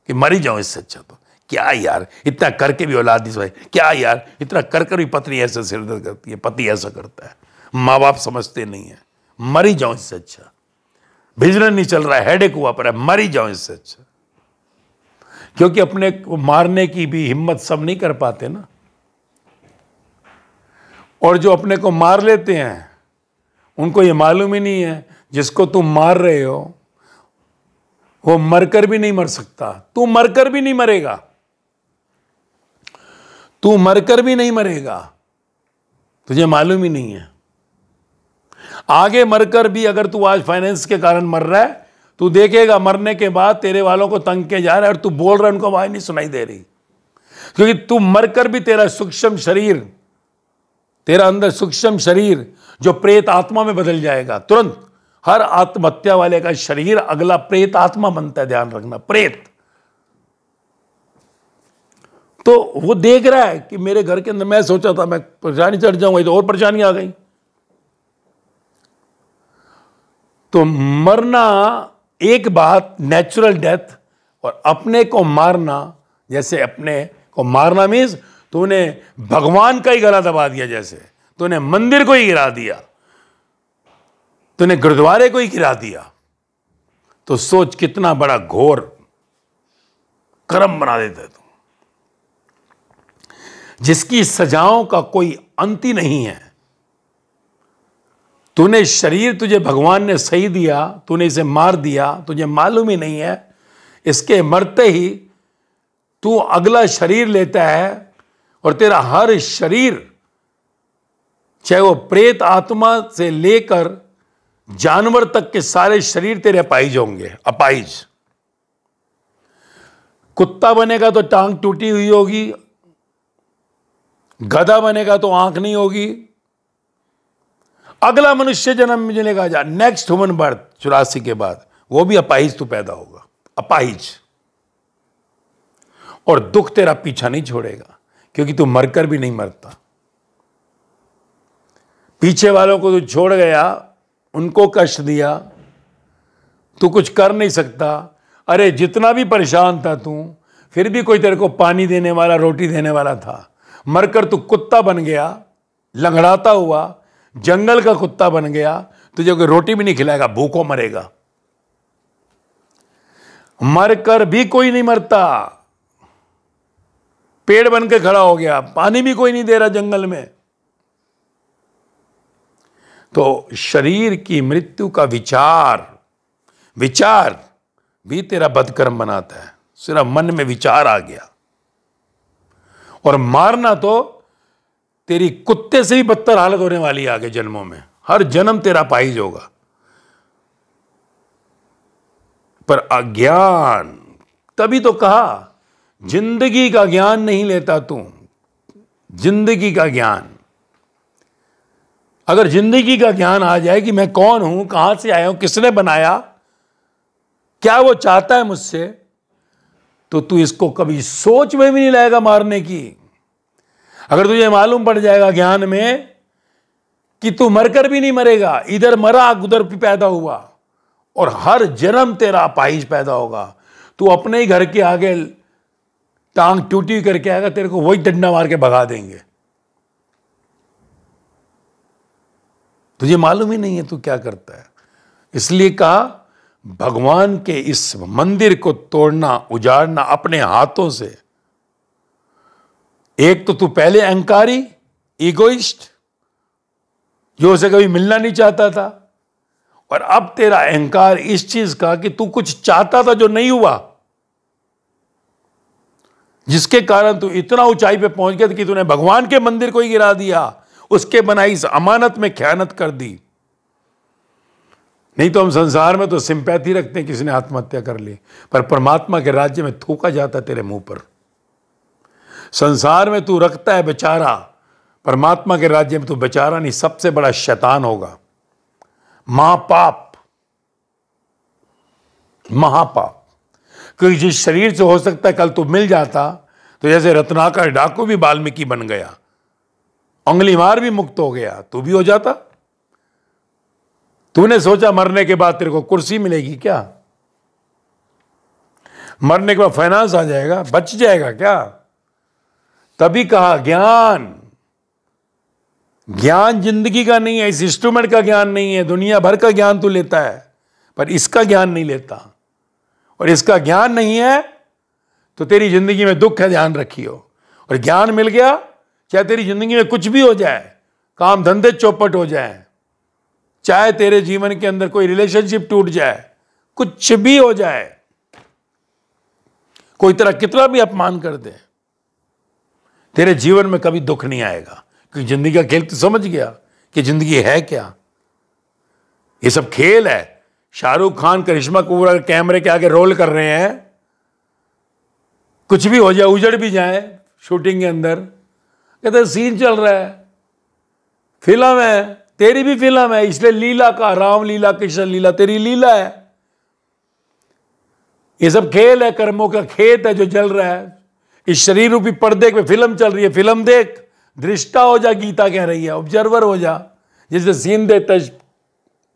कि मरी जाऊं इससे अच्छा। तो क्या यार, इतना करके भी औलाद नहीं भाई, क्या यार इतना कर कर भी पत्नी ऐसे सिरदर्द करती है, पति ऐसा करता है, माँ बाप समझते नहीं है, मरी जाऊं इससे अच्छा। बिजनेस नहीं चल रहा है, हेडेक हुआ पर है, मरी जाऊं इससे अच्छा। क्योंकि अपने को मारने की भी हिम्मत सब नहीं कर पाते ना। और जो अपने को मार लेते हैं उनको ये मालूम ही नहीं है जिसको तुम मार रहे हो वो मरकर भी नहीं मर सकता, तू मरकर भी नहीं मरेगा, तू मरकर भी नहीं मरेगा, तुझे मालूम ही नहीं है। आगे मरकर भी अगर तू आज फाइनेंस के कारण मर रहा है, तू देखेगा मरने के बाद तेरे वालों को तंग किया जा रहा है और तू बोल रहा है, उनको आवाज नहीं सुनाई दे रही, क्योंकि तू मरकर भी तेरा सूक्ष्म शरीर, तेरा अंदर सूक्ष्म शरीर जो प्रेत आत्मा में बदल जाएगा तुरंत। हर आत्महत्या वाले का शरीर अगला प्रेत आत्मा बनता है, ध्यान रखना, प्रेत। तो वो देख रहा है कि मेरे घर के अंदर, मैं सोचा था मैं परेशानी चढ़ जाऊंगा, तो और परेशानी आ गई। तो मरना एक बात, नेचुरल डेथ, और अपने को मारना, जैसे अपने को मारना मीन्स तूने भगवान का ही गला दबा दिया, जैसे तूने मंदिर को ही गिरा दिया, तूने गुरुद्वारे को ही गिरा दिया। तो सोच कितना बड़ा घोर कर्म बना देता है तू, जिसकी सजाओं का कोई अंत ही नहीं है। तूने शरीर, तुझे भगवान ने सही दिया, तूने इसे मार दिया, तुझे मालूम ही नहीं है। इसके मरते ही तू अगला शरीर लेता है और तेरा हर शरीर, चाहे वो प्रेत आत्मा से लेकर जानवर तक के सारे शरीर तेरे अपाहिज होंगे, अपाहिज। कुत्ता बनेगा तो टांग टूटी हुई होगी, गधा बनेगा तो आंख नहीं होगी। अगला मनुष्य जन्म मिलेगा, जा नेक्स्ट ह्यूमन बर्थ 84 के बाद, वो भी अपाहिज तू पैदा होगा, अपाहिज। और दुख तेरा पीछा नहीं छोड़ेगा, क्योंकि तू मरकर भी नहीं मरता। पीछे वालों को तू छोड़ गया, उनको कष्ट दिया, तू कुछ कर नहीं सकता। अरे जितना भी परेशान था तू, फिर भी कोई तेरे को पानी देने वाला, रोटी देने वाला था। मरकर तू कुत्ता बन गया, लंगड़ाता हुआ जंगल का कुत्ता बन गया, तुझे कोई रोटी भी नहीं खिलाएगा, भूखों मरेगा। मरकर भी कोई नहीं मरता, पेड़ बन के खड़ा हो गया, पानी भी कोई नहीं दे रहा जंगल में। तो शरीर की मृत्यु का विचार भी तेरा बदकर्म बनाता है। सिर्फ मन में विचार आ गया, और मारना तो तेरी कुत्ते से भी बदतर हालत होने वाली है आगे जन्मों में। हर जन्म तेरा पाइज होगा। पर अज्ञान, तभी तो कहा जिंदगी का ज्ञान नहीं लेता तू। जिंदगी का ज्ञान, अगर जिंदगी का ज्ञान आ जाए कि मैं कौन हूं, कहां से आया हूं, किसने बनाया, क्या वो चाहता है मुझसे, तो तू इसको कभी सोच में भी नहीं लाएगा मारने की। अगर तुझे मालूम पड़ जाएगा ज्ञान में कि तू मरकर भी नहीं मरेगा, इधर मरा उधर भी पैदा हुआ, और हर जन्म तेरा अपाहिज पैदा होगा। तू अपने ही घर के आगे टांग टूटी करके आएगा, तेरे को वही डंडा मार के भगा देंगे। तुझे मालूम ही नहीं है तू क्या करता है। इसलिए कहा भगवान के इस मंदिर को तोड़ना, उजाड़ना अपने हाथों से। एक तो तू पहले अहंकारी, ईगोइस्ट, जो उसे कभी मिलना नहीं चाहता था, और अब तेरा अहंकार इस चीज का कि तू कुछ चाहता था जो नहीं हुआ, जिसके कारण तू इतना ऊंचाई पे पहुंच गया कि तूने भगवान के मंदिर को ही गिरा दिया, उसके बनाई इस अमानत में खयानत कर दी। नहीं तो हम संसार में तो सिंपैथी रखते हैं, किसी ने आत्महत्या कर ली, पर परमात्मा के राज्य में थूका जाता तेरे मुंह पर। संसार में तू रखता है बेचारा, परमात्मा के राज्य में तू बेचारा नहीं, सबसे बड़ा शैतान होगा, महापाप, महापाप। क्योंकि जिस शरीर से हो सकता है कल तू मिल जाता, तो जैसे रत्नाकर डाकू भी वाल्मीकि बन गया, उंगली मार भी मुक्त हो गया, तू भी हो जाता। तूने सोचा मरने के बाद तेरे को कुर्सी मिलेगी क्या, मरने के बाद फाइनेंस आ जाएगा, बच जाएगा क्या। तभी कहा ज्ञान, ज्ञान जिंदगी का नहीं है, इस इंस्ट्रूमेंट का ज्ञान नहीं है। दुनिया भर का ज्ञान तू लेता है, पर इसका ज्ञान नहीं लेता। और इसका ज्ञान नहीं है तो तेरी जिंदगी में दुख है, ध्यान रखियो। और ज्ञान मिल गया, चाहे तेरी जिंदगी में कुछ भी हो जाए, काम धंधे चौपट हो जाए, चाहे तेरे जीवन के अंदर कोई रिलेशनशिप टूट जाए, कुछ भी हो जाए, कोई तेरा कितना भी अपमान कर दे, तेरे जीवन में कभी दुख नहीं आएगा। क्योंकि जिंदगी का खेल तो समझ गया कि जिंदगी है क्या, ये सब खेल है। शाहरुख खान, करिश्मा कपूर कैमरे के आगे रोल कर रहे हैं, कुछ भी हो जाए, उजड़ भी जाए शूटिंग के अंदर, कहते सीन चल रहा है, फिल्म है, तेरी भी फिल्म है, इसलिए लीला का, राम लीला, कृष्ण लीला, तेरी लीला है। ये सब खेल है, कर्मों का खेत है जो चल रहा है। इस शरीर रूपी पर्दे पे फिल्म चल रही है, फिल्म देख, दृष्टा हो जा, गीता कह रही है, ऑब्जर्वर हो जा, जैसे सीन देता है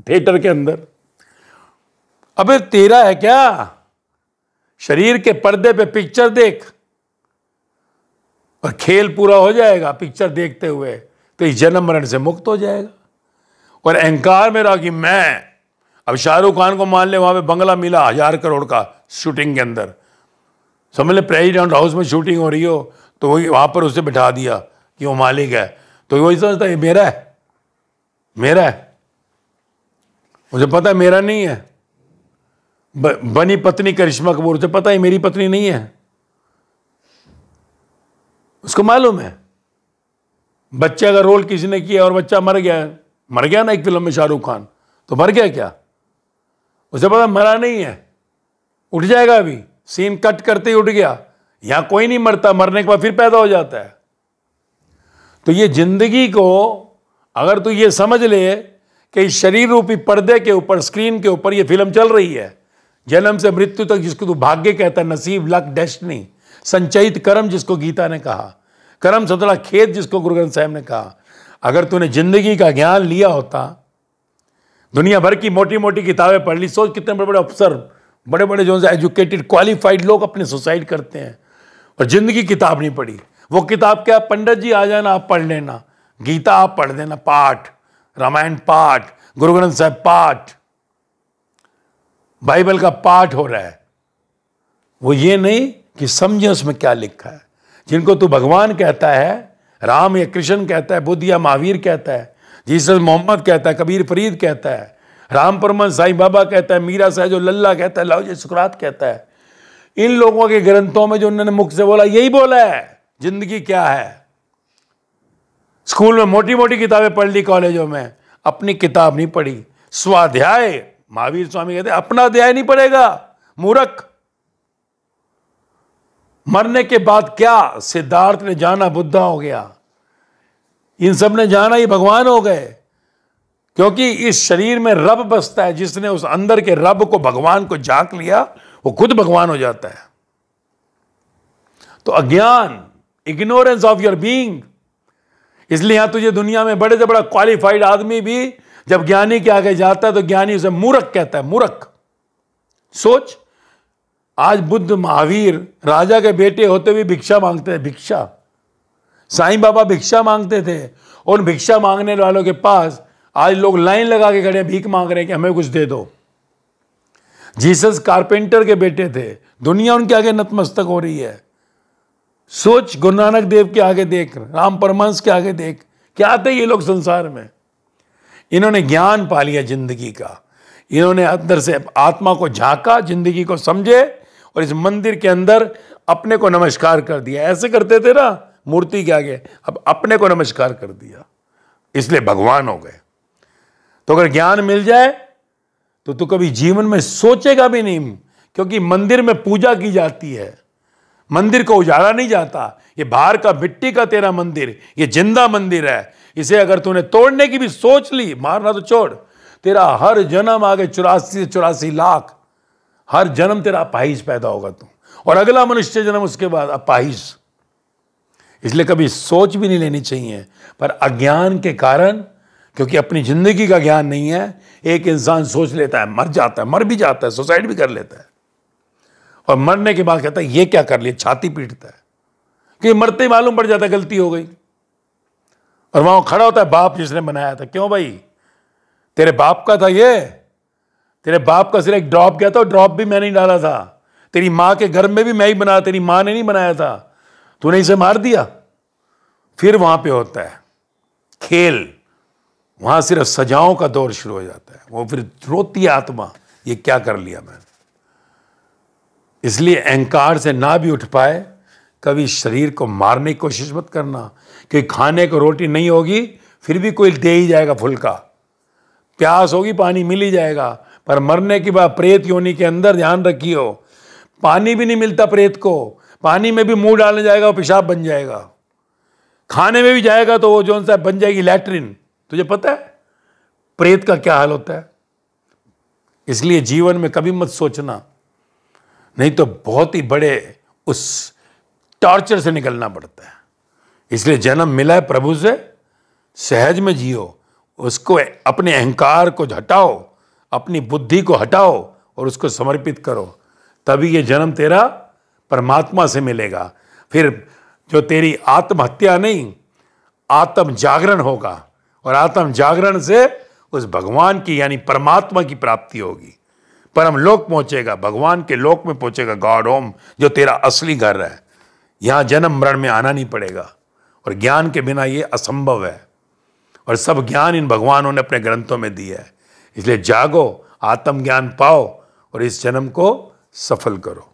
थिएटर के अंदर। अबे तेरा है क्या, शरीर के पर्दे पे पिक्चर देख और खेल पूरा हो जाएगा पिक्चर देखते हुए, तो इस जन्म मरण से मुक्त हो जाएगा। और अहंकार में रहा कि मैं, अब शाहरुख खान को मान ले वहां पे बंगला मिला 1000 करोड़ का शूटिंग के अंदर, समझ ले प्रेसिडेंट हाउस में शूटिंग हो रही हो, तो वही वहां पर उसे बिठा दिया कि वो मालिक है, तो वही समझता है मेरा है, मेरा है, मुझे पता है मेरा नहीं है। बनी पत्नी करिश्मा कपूर, उसे पता है मेरी पत्नी नहीं है, उसको मालूम है। बच्चे का रोल किसी ने किया और बच्चा मर गया ना एक फिल्म में शाहरुख खान, तो मर गया क्या? उसे पता मरा नहीं है, उठ जाएगा अभी, सीन कट करते ही उठ गया। यहां कोई नहीं मरता, मरने के बाद फिर पैदा हो जाता है। तो ये जिंदगी को अगर तू ये समझ ले कि इस शरीर रूपी पर्दे के ऊपर, स्क्रीन के ऊपर ये फिल्म चल रही है, जन्म से मृत्यु तक, जिसको तू भाग्य कहता है, नसीब, लक, डेस्टिनी, संचयित कर्म जिसको गीता ने कहा, कर्म सतला खेत जिसको गुरु ग्रंथ साहिब ने कहा। अगर तूने जिंदगी का ज्ञान लिया होता, दुनिया भर की मोटी मोटी किताबें पढ़ ली, सोच कितने बड़े बड़े अफसर, बड़े बड़े जो एजुकेटेड क्वालिफाइड लोग अपने सुसाइड करते हैं, और जिंदगी किताब नहीं पढ़ी। वो किताब क्या? पंडित जी आ जाना, आप पढ़ लेना, गीता आप पढ़ देना, पाठ, रामायण पाठ, गुरु ग्रंथ साहिब पाठ, बाइबल का पाठ हो रहा है। वो ये नहीं कि समझे उसमें क्या लिखा है। जिनको तू भगवान कहता है, राम या कृष्ण कहता है, बुद्ध या महावीर कहता है, जीसस मोहम्मद कहता है, कबीर फरीद कहता है, राम परमहंस साईं बाबा कहता है, मीरा साहब जो लल्ला कहता है, लाहौजी सुकरात कहता है, इन लोगों के ग्रंथों में जो उन्होंने मुख से बोला यही बोला है जिंदगी क्या है। स्कूल में मोटी मोटी किताबें पढ़ ली, कॉलेजों में अपनी किताब नहीं पढ़ी। स्वाध्याय, महावीर स्वामी कहते अपना अध्याय नहीं पढ़ेगा, मूर्ख। मरने के बाद क्या? सिद्धार्थ ने जाना बुद्धा हो गया, इन सब ने जाना ये भगवान हो गए, क्योंकि इस शरीर में रब बसता है। जिसने उस अंदर के रब को, भगवान को झांक लिया, वो खुद भगवान हो जाता है। तो अज्ञान, इग्नोरेंस ऑफ योर बीइंग। इसलिए यहां तुझे दुनिया में बड़े से बड़ा क्वालिफाइड आदमी भी जब ज्ञानी के आगे जाता है तो ज्ञानी उसे मूर्ख कहता है, मूर्ख। सोच, आज बुद्ध, महावीर राजा के बेटे होते हुए भिक्षा मांगते थे, भिक्षा। साईं बाबा भिक्षा मांगते थे, और भिक्षा मांगने वालों के पास आज लोग लाइन लगा के खड़े भीख मांग रहे हैं कि हमें कुछ दे दो। जीसस कारपेंटर के बेटे थे, दुनिया उनके आगे नतमस्तक हो रही है। सोच, गुरु नानक देव के आगे देख, राम परमहंस के आगे देख, क्या थे ये लोग संसार में। इन्होंने ज्ञान पा लिया जिंदगी का, इन्होंने अंदर से आत्मा को झांका, जिंदगी को समझे, और इस मंदिर के अंदर अपने को नमस्कार कर दिया। ऐसे करते थे ना मूर्ति के आगे, अब अपने को नमस्कार कर दिया, इसलिए भगवान हो गए। तो अगर ज्ञान मिल जाए तो तू कभी जीवन में सोचेगा भी नहीं, क्योंकि मंदिर में पूजा की जाती है, मंदिर को उजाड़ा नहीं जाता। ये बाहर का मिट्टी का तेरा मंदिर, ये जिंदा मंदिर है। इसे अगर तूने तोड़ने की भी सोच ली, मारना तो छोड़, तेरा हर जन्म आगे 84 से 84 लाख, हर जन्म तेरा अपाहिज पैदा होगा तू, और अगला मनुष्य जन्म उसके बाद अपाहिज। इसलिए कभी सोच भी नहीं लेनी चाहिए। पर अज्ञान के कारण, क्योंकि अपनी जिंदगी का ज्ञान नहीं है, एक इंसान सोच लेता है, मर जाता है, मर भी जाता है, सुसाइड भी कर लेता है, और मरने के बाद कहता है ये क्या कर लिया, छाती पीटता है, कि मरते ही मालूम पड़ जाता है गलती हो गई। और वहां खड़ा होता है बाप जिसने बनाया था, क्यों भाई तेरे बाप का था ये, तेरे बाप का सिर्फ एक ड्रॉप गया था, ड्रॉप भी मैंने ही डाला था, तेरी माँ के घर में भी मैं ही बनाया, तेरी माँ ने नहीं बनाया था, तूने इसे मार दिया। फिर वहां पे होता है खेल, वहां सिर्फ सजाओं का दौर शुरू हो जाता है। वो फिर रोती है आत्मा, ये क्या कर लिया मैंने। इसलिए अहंकार से ना भी उठ पाए, कभी शरीर को मारने की कोशिश मत करना, क्योंकि खाने को रोटी नहीं होगी फिर भी कोई दे ही जाएगा फुल्का, प्यास होगी पानी मिल ही जाएगा। पर मरने के बाद प्रेत योनि के अंदर, ध्यान रखियो, पानी भी नहीं मिलता प्रेत को, पानी में भी मुंह डालने जाएगा वो पेशाब बन जाएगा, खाने में भी जाएगा तो वो जो सा बन जाएगी लैट्रिन। तुझे पता है प्रेत का क्या हाल होता है। इसलिए जीवन में कभी मत सोचना, नहीं तो बहुत ही बड़े उस टॉर्चर से निकलना पड़ता है। इसलिए जन्म मिला है प्रभु से, सहज में जियो, उसको अपने अहंकार को हटाओ, अपनी बुद्धि को हटाओ और उसको समर्पित करो, तभी ये जन्म तेरा परमात्मा से मिलेगा। फिर जो तेरी आत्महत्या नहीं, आत्म जागरण होगा, और आत्म जागरण से उस भगवान की यानी परमात्मा की प्राप्ति होगी, परम लोक पहुंचेगा, भगवान के लोक में पहुंचेगा, गॉड होम, जो तेरा असली घर है। यहां जन्म मरण में आना नहीं पड़ेगा, और ज्ञान के बिना ये असंभव है, और सब ज्ञान इन भगवानों ने अपने ग्रंथों में दिया है। इसलिए जागो, आत्मज्ञान पाओ और इस जन्म को सफल करो।